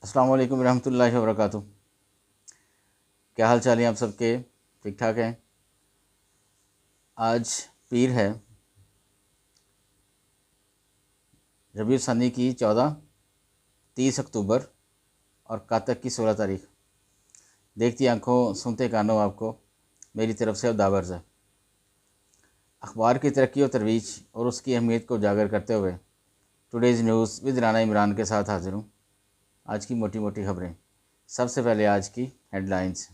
अस्सलाम वालेकुम रहमतुल्लाहि व बरकातुहू। क्या हाल चाल है आप सबके? ठीक ठाक हैं। आज पीर है, रबीउल सनी की 14, 30 अक्टूबर और कातक की 16 तारीख। देखती आंखों सुनते कानों आपको मेरी तरफ से अब दावर्स है। अखबार की तरक्की और तरवीज और उसकी अहमियत को उजागर करते हुए today's news with Rana Imran के साथ हाजिर हूँ। आज की मोटी मोटी खबरें। सबसे पहले आज की हेडलाइंस।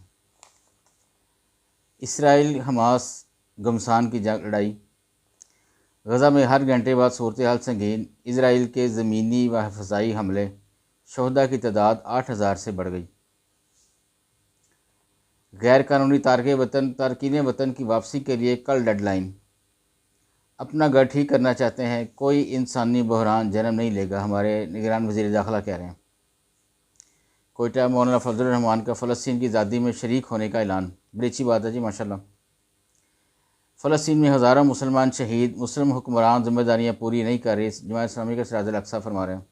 इसराइल हमास घमसान की जंग लड़ाई। गज़ा में हर घंटे बाद सूरत हाल संगीन। इसराइल के ज़मीनी व फ़ज़ाई हमले, शहदा की तादाद 8,000 से बढ़ गई। गैर कानूनी तारकीन वतन की वापसी के लिए कल डेडलाइन। अपना घर ठीक करना चाहते हैं, कोई इंसानी बहरान जन्म नहीं लेगा, हमारे निगरान वज़ीर दाखिला कह रहे हैं। कोयटा मौलाना फजल रहमान का फ़लस्तीन की आज़ादी में शरीक होने का ऐलान। बड़ी अच्छी बात है जी, माशाल्लाह। फ़लस्तीन में हज़ारों मुसलमान शहीद, मुस्लिम हुक्मरान जिम्मेदारियाँ पूरी नहीं कर रही, जमात इस्लामी का सिराजुल अक़सा फरमा रहे हैं।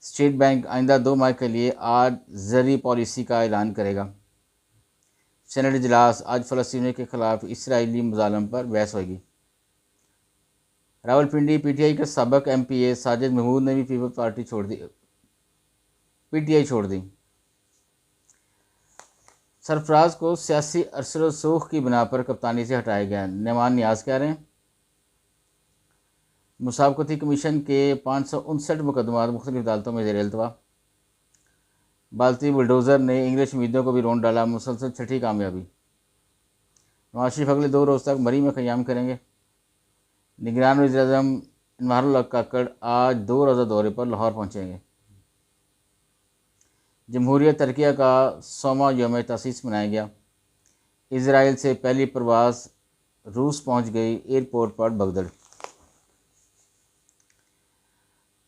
स्टेट बैंक आइंदा 2 माह के लिए आज ज़री पॉलिसी का ऐलान करेगा। सेनेट इजलास आज फ़लस्तीनियों के खिलाफ इसराइली मुज़ालम पर बहस होगी। रावलपिंडी पीटीआई के सबक एमपीए साजिद महमूद ने भी पीपल्स पार्टी छोड़ दी, पीटीआई छोड़ दी। सरफराज को सियासी अरसर रसूख की बिना पर कप्तानी से हटाया गया। नमान नियाज कह रहे हैं मुसाबकती कमीशन के 559 मुकदमात मुख्तलिफ अदालतों में ज़ेर इल्तवा। बाल्टी बुलडोज़र ने इंग्लिश उम्मीदों को भी रोन डाला, मुसलसल छठी कामयाबी। नवाज शरीफ अगले 2 रोज़ तक मरी में क़याम करेंगे। निगरान वज़ीर-ए-आज़म इमरान हक काकड़ आज 2 रोज़ा दौरे पर लाहौर पहुँचेंगे। जमहूरियत तरकिया का 100वां यौम तसीस मनाया गया। इसराइल से पहली परवाज़ रूस पहुँच गई, एयरपोर्ट पर भगदड़।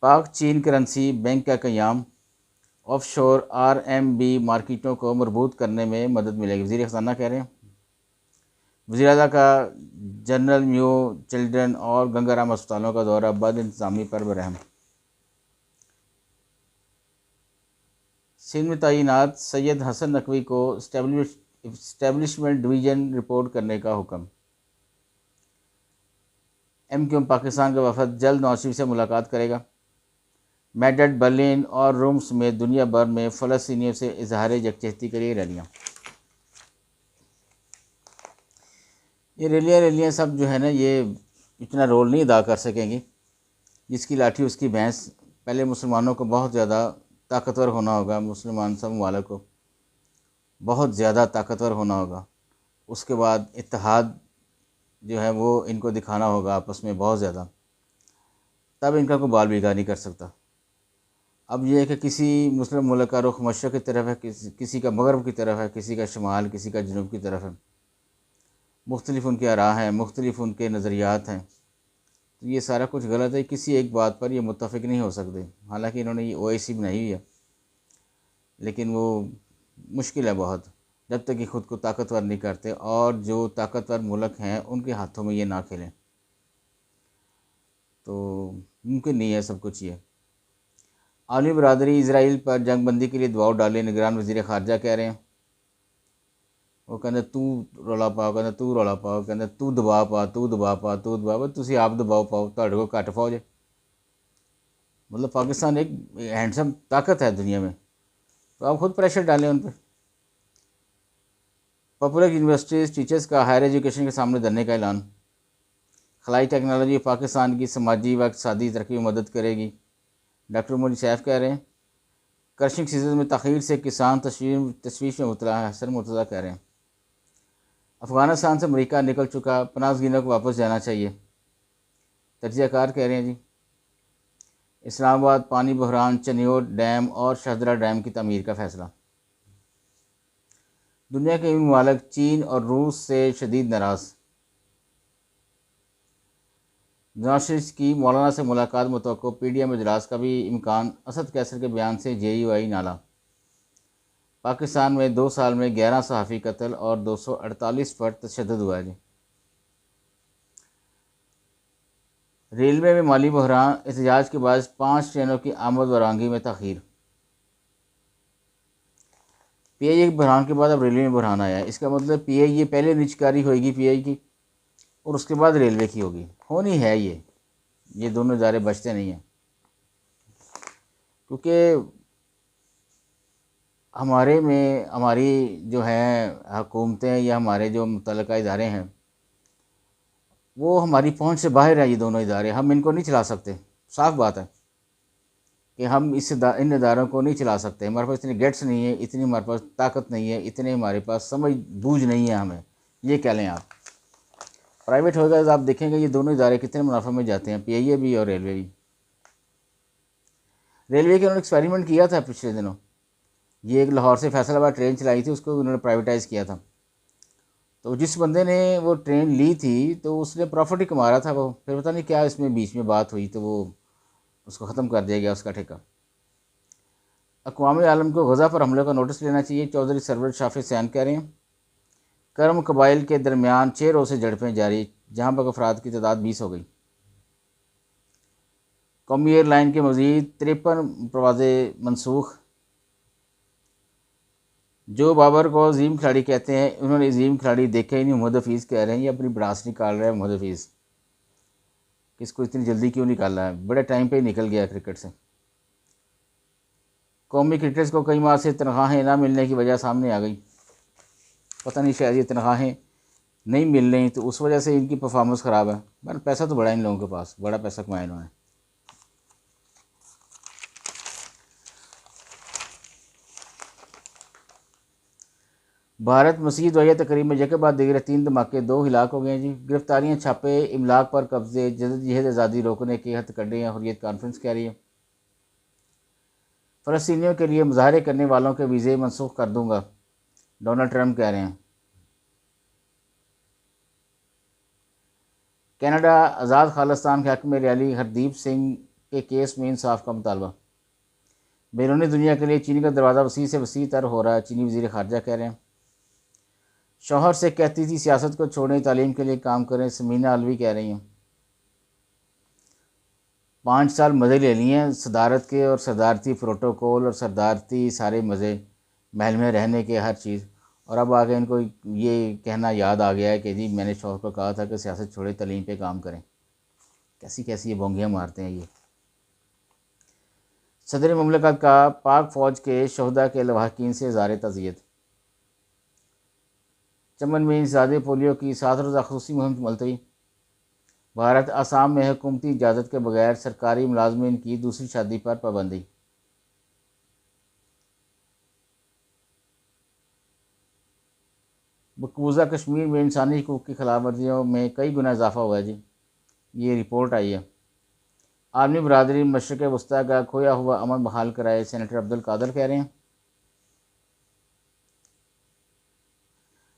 पाक चीन करेंसी बैंक का क़याम, ऑफशोर आरएमबी मार्केटों को मजबूत करने में मदद मिलेगी, वज़ीर ख़ज़ाना कह रहे हैं। वज़ीर आज़म का जनरल म्यू चिल्ड्रन और गंगाराम अस्पतालों का दौरा, बद इंतज़ामी पर बरहम। सिंध में तैनात सैयद हसन नकवी को इस्टेब्लिशमेंट डिवीज़न रिपोर्ट करने का हुक्म। एमक्यूएम पाकिस्तान का वफद जल्द नवाज शरीफ से मुलाकात करेगा। मैड्रिड, बर्लिन और रोम समेत दुनिया भर में फ़लस्तीनियों से इजहार यकजहती के लिए रैलियाँ। ये रैलियाँ सब जो है ना, ये इतना रोल नहीं अदा कर सकेंगी। जिसकी लाठी उसकी भैंस। पहले मुसलमानों को बहुत ज़्यादा ताकतवर होना होगा, मुसलमान सब ममालिक को बहुत ज़्यादा ताकतवर होना होगा। उसके बाद इत्तेहाद जो है वो इनको दिखाना होगा आपस में बहुत ज़्यादा, तब इनका कोई बाल बिगाड़ नहीं कर सकता। अब ये है कि किसी मुस्लिम मुल्क का रुख मशरक़ की तरफ है, किसी का मगरब की तरफ है, किसी का शुमाल, किसी का जनूब की तरफ है। मुख्तलिफ उनके आरा हैं, मुख्तलिफ उनके नज़रियात हैं। तो ये सारा कुछ गलत है, किसी एक बात पर ये मुत्तफ़िक नहीं हो सकते। हालांकि इन्होंने ये ओआईसी बनाई हुई है, लेकिन वो मुश्किल है बहुत, जब तक कि ख़ुद को ताकतवर नहीं करते और जो ताकतवर मुल्क हैं उनके हाथों में ये ना खेलें तो मुमकिन नहीं है सब कुछ। ये आलमी बरदरी इसराइल पर जंग बंदी के लिए दबाव डाले, निगरान वज़ीर ख़ारजा कह रहे हैं। वो कहते तू रौला पाओ, कहते तू रौला पाओ, कहते तू दबाव पा, तू दबाव पा, तू दबाव, तुसी आप दबाव पाओ, तुहाडे कोल घट फौज है। मतलब पाकिस्तान एक हैंडसम ताकत है दुनिया में, तो आप खुद प्रेशर डालें उन पर। पब्लिक यूनिवर्सिटीज़ टीचर्स का हायर एजुकेशन के सामने धरने का ऐलान। खलाई टेक्नोलॉजी पाकिस्तान की समाजी व इक़्तिसादी तरक्की में मदद करेगी, डॉक्टर मोदी सैफ कह रहे हैं। क्रशिंग सीजन में तख़ीर से किसान तशवीश में मुबतला है, हसन मुर्तज़ा कह रहे हैं। अफ़गानिस्तान से अमरीका निकल चुका, पनासगीरों को वापस जाना चाहिए, तजियाकार कह रहे हैं जी। इस्लामाबाद पानी बहरान, चनियोट डैम और शहदरा डैम की तमीर का फ़ैसला। दुनिया के ममालिक चीन और रूस से शदीद नाराज़। नवाज शरीफ की मौलाना से मुलाकात मुतवक्को, पीडीएम इजलास का भी इम्कान, असद कैसर के बयान से जेयूआई नाला। पाकिस्तान में 2 साल में 11 सहाफ़ी कत्ल और 248 पर तशद्दुद हुआ है जी। रेलवे में माली बहरान, एहतजाज के बाद 5 ट्रेनों की आमद व रवानगी में तख़ीर। पीआईए के बहरान के बाद अब रेलवे में बहरान आया है। इसका मतलब पीआईए पहले निजकारी होएगी पीआई की, और उसके बाद रेलवे की होगी, होनी है ये दोनों इदारे बचते नहीं हैं। क्योंकि हमारे में हमारी जो है हुकूमतें या हमारे जो मुतल्लिका इदारे हैं वो हमारी पहुंच से बाहर है। ये दोनों इदारे हम इनको नहीं चला सकते, साफ बात है कि हम इन इदारों को नहीं चला सकते। हमारे पास इतनी गेट्स नहीं है, इतनी हमारे पास ताकत नहीं है, इतने हमारे पास समझ बूझ नहीं है हमें, ये कह लें आप। प्राइवेट होगा तो आप देखेंगे ये दोनों इदारे कितने मुनाफे में जाते हैं, पीआईए भी और रेलवे भी। रेलवे के उन्होंने एक्सपेरिमेंट किया था पिछले दिनों, ये एक लाहौर से फैसलाबाद ट्रेन चलाई थी, उसको उन्होंने प्राइवेटाइज़ किया था। तो जिस बंदे ने वो ट्रेन ली थी तो उसने प्रॉफिट ही कमा रहा था वो, फिर पता नहीं क्या इसमें बीच में बात हुई तो वो उसको ख़त्म कर दिया गया उसका ठेका। अक़वाम आलम को गज़ा पर हमले का नोटिस लेना चाहिए, चौधरी सरवर शाफी सैन कह रहे हैं। कर्म कबाइल के दरमियान 6 रोज़ से झड़पें जारी, जहाँ पर अफराद की तादाद 20 हो गई। कौमी एयरलाइन के मज़ीद 53 परवाज़ें मनसूख। जो बाबर को अजीम खिलाड़ी कहते हैं, उन्होंने अजीम खिलाड़ी देखे ही नहीं, मोहम्मद हफीज़ कह रहे हैं। ये अपनी भड़ास निकाल रहा है मोहम्मद हफीज़, किसको इतनी जल्दी क्यों निकाला है, बड़े टाइम पे ही निकल गया क्रिकेट से। कौमी क्रिकेटर्स को कई माह से तनख्वाहें ना मिलने की वजह सामने आ गई, पता नहीं शायद ये तनख्वाहें नहीं मिल रही तो उस वजह से इनकी परफॉर्मेंस ख़राब है। पर पैसा तो बड़ा इन लोगों के पास, बड़ा पैसा कमाया इन्होंने। भारत मसीह दुआया तकरीब में जगह बाद दिखे 3 धमाके, 2 हिलाक हो गए जी। गिरफ्तारियाँ, छापे, इमलाक पर कब्जे, जदोजहद आज़ादी रोकने के हथकंडे हैं, हुर्रियत कॉन्फ्रेंस कह रही है। फ़लस्तीनियों के लिए मुजाहरे करने वालों के वीज़े मनसूख कर दूंगा, डोनाल्ड ट्रंप कह रहे हैं। कनाडा आज़ाद खालिस्तान के हक़ में रैली, हरदीप सिंह के केस में इंसाफ का मुतालबा। बैरूनी दुनिया के लिए चीन का दरवाज़ा वसी से वसी तर हो रहा है, चीनी वज़ीर ख़ारजा कह रहे हैं। शौहर से कहती थी सियासत को छोड़ें, तालीम के लिए काम करें, समीना अलवी कह रही हैं। 5 साल मज़े ले लिए हैं सदारत के, और सदारती प्रोटोकॉल और सदारती सारे मज़े, महल में रहने के हर चीज़, और अब आगे इनको ये कहना याद आ गया है कि जी मैंने शौहर को कहा था कि सियासत छोड़े, तालीम पे काम करें। कैसी कैसी ये बोंगियाँ मारते हैं ये। सदर मुमलिकत का पाक फ़ौज के शहदा के लवाहकीन से इज़हार तज़ियत। चमन में इंसदादे पोलियो की 7 रोज़ा ख़ुसूसी मुहिम मुलतवी। भारत आसाम में हुकूमती इजाज़त के बगैर सरकारी मुलाजमीन की दूसरी शादी पर पाबंदी। मकबूजा कश्मीर में इंसानी हकूक़ की खिलाफ वर्जियों में कई गुना इजाफा हुआ है जी, ये रिपोर्ट आई है। आलमी बरादरी मशरक़ वस्ती का खोया हुआ अमन बहाल कराए, सेनेटर अब्दुल कादर कह रहे हैं।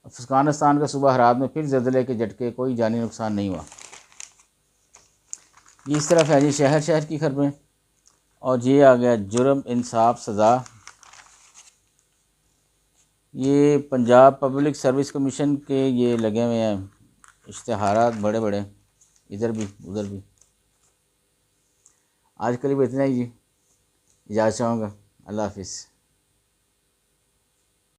अफ़गानिस्तान के सूबा हरात में फिर ज़लज़ले के झटके, कोई जानी नुकसान नहीं हुआ। ये इस तरफ है जी शहर शहर की खबरें, और ये आ गया जुर्म इंसाफ सज़ा। ये पंजाब पब्लिक सर्विस कमीशन के ये लगे हुए हैं इश्तिहारात बड़े बड़े, इधर भी उधर भी। आज के लिए इतना ही जी, इजाज़त चाहूँगा। अल्लाह हाफिज़।